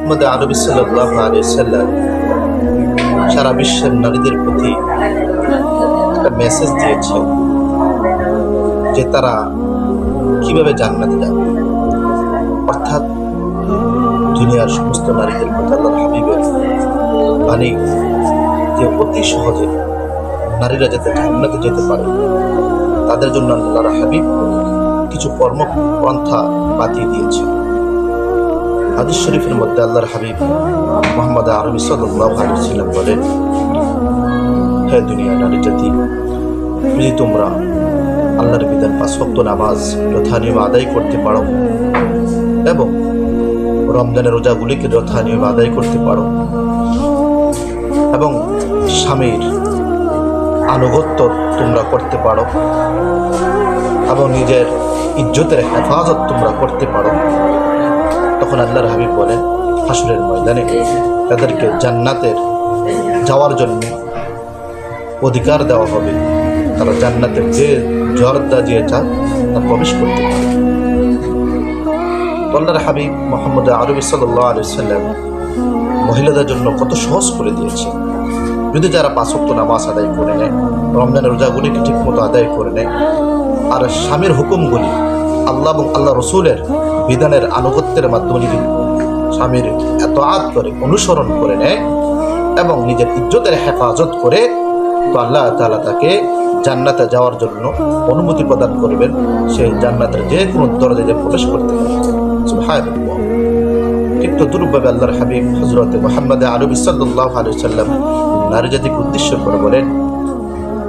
মুহাম্মদ আরবি সাল্লাল্লাহু আলাইহি সাল্লাম সারা বিশ্বের নারীদের প্রতি একটা মেসেজ দিয়েছে যে তারা কিভাবে জান্নাতে যাবে। অর্থাৎ দুনিয়ার সমস্ত নারীদের কথা আল্লাহর হাবিবের বাণী যে অতি সহজে নারীরা যাতে জান্নাতে যেতে পারে তাদের জন্য আল্লাহর হাবিব কিছু কর্মপন্থা বাতিয়ে দিয়েছে। হাদিস শরীফের মধ্যে আল্লাহর হাবিব মুহাম্মদ আরবি সাল্লাল্লাহু আলাইহি ওয়াসাল্লাম বলেন, হে দুনিয়া নারী জাতি, যদি তোমরা আল্লাহর বিধান 5 ওয়াক্ত নামাজ যথানিয়মে আদায় করতে পারো এবং রমজানের রোজাগুলিকে যথানিয়মে আদায় করতে পারো এবং স্বামীর আনুগত্য তোমরা করতে পারো এবং নিজের ইজ্জতের হেফাজত তোমরা করতে পারো, তখন আল্লাহর হাবিব বলেন হাসরের ময়দানে তাদেরকে জান্নাতের যাওয়ার জন্য অধিকার দেওয়া হবে। তারা জান্নাতের যে দরজা দিয়ে চায় তা প্রবেশ করতে পারে। আল্লাহর হাবিব মুহাম্মদ আরবি সাল্লাল্লাহু আলাইহি ওয়াসাল্লাম মহিলাদের জন্য কত সহজ করে দিয়েছে। যদি যারা 5 ওয়াক্ত নামাজ আদায় করে নেয়, রমজানের রোজাগুলিকে ঠিকমতো আদায় করে নেয় আর স্বামীর হুকুমগুলি আল্লাহ এবং আল্লাহ রসুলের বিধানের আনুগত্যের মাধ্যমে যদি স্বামীর এতআত করে অনুসরণ করে নেয় এবং নিজের ইজ্জতের হেফাজত করে, তো আল্লাহ তাআলা তাকে জান্নাতে যাওয়ার জন্য অনুমতি প্রদান করবেন। সেই জান্নাতের যে কোনো দরজায় প্রবেশ করতে পারে। সুবহানাল্লাহ। কিন্তু দুরূহভাবে আল্লাহর হাবিব হযরত মুহাম্মদ আরবি সাল্লাল্লাহু আলাইহি ওয়াসাল্লাম নারী জাতিকে উদ্দেশ্য করে বলেন,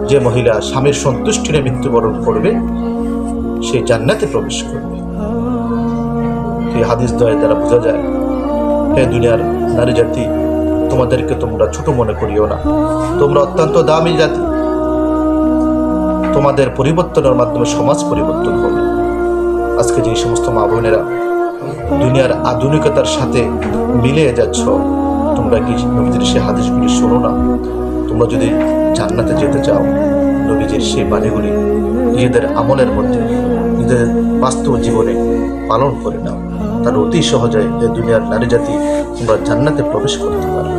যে মহিলা স্বামীর সন্তুষ্টি নিয়ে মৃত্যুবরণ করবে সে জান্নাতে প্রবেশ করবে। এই হাদিস দ্বারা বোঝা যায়, হে দুনিয়ার নারী জাতি, তোমাদেরকে তোমরা ছোট মনে করিও না। তোমরা অত্যন্ত দামি জাতি। তোমাদের পরিবর্তনের মাধ্যমে সমাজ পরিবর্তন হবে। আজকে যে সমস্ত মা বোনেরা দুনিয়ার আধুনিকতার সাথে মিলিয়ে যাচ্ছ, তোমরা কি নবীজির সেই হাদিসগুলি শোনো না? তোমরা যদি জান্নাতে যেতে চাও, নবীজির সেই বাণীগুলি নিজেদের আমলের মধ্যে নিজেদের বাস্তব জীবনে পালন করে নাও, তার অতি সহজে এই দুনিয়ার নারী জাতি তোমরা জান্নাতে প্রবেশ করতে পারো।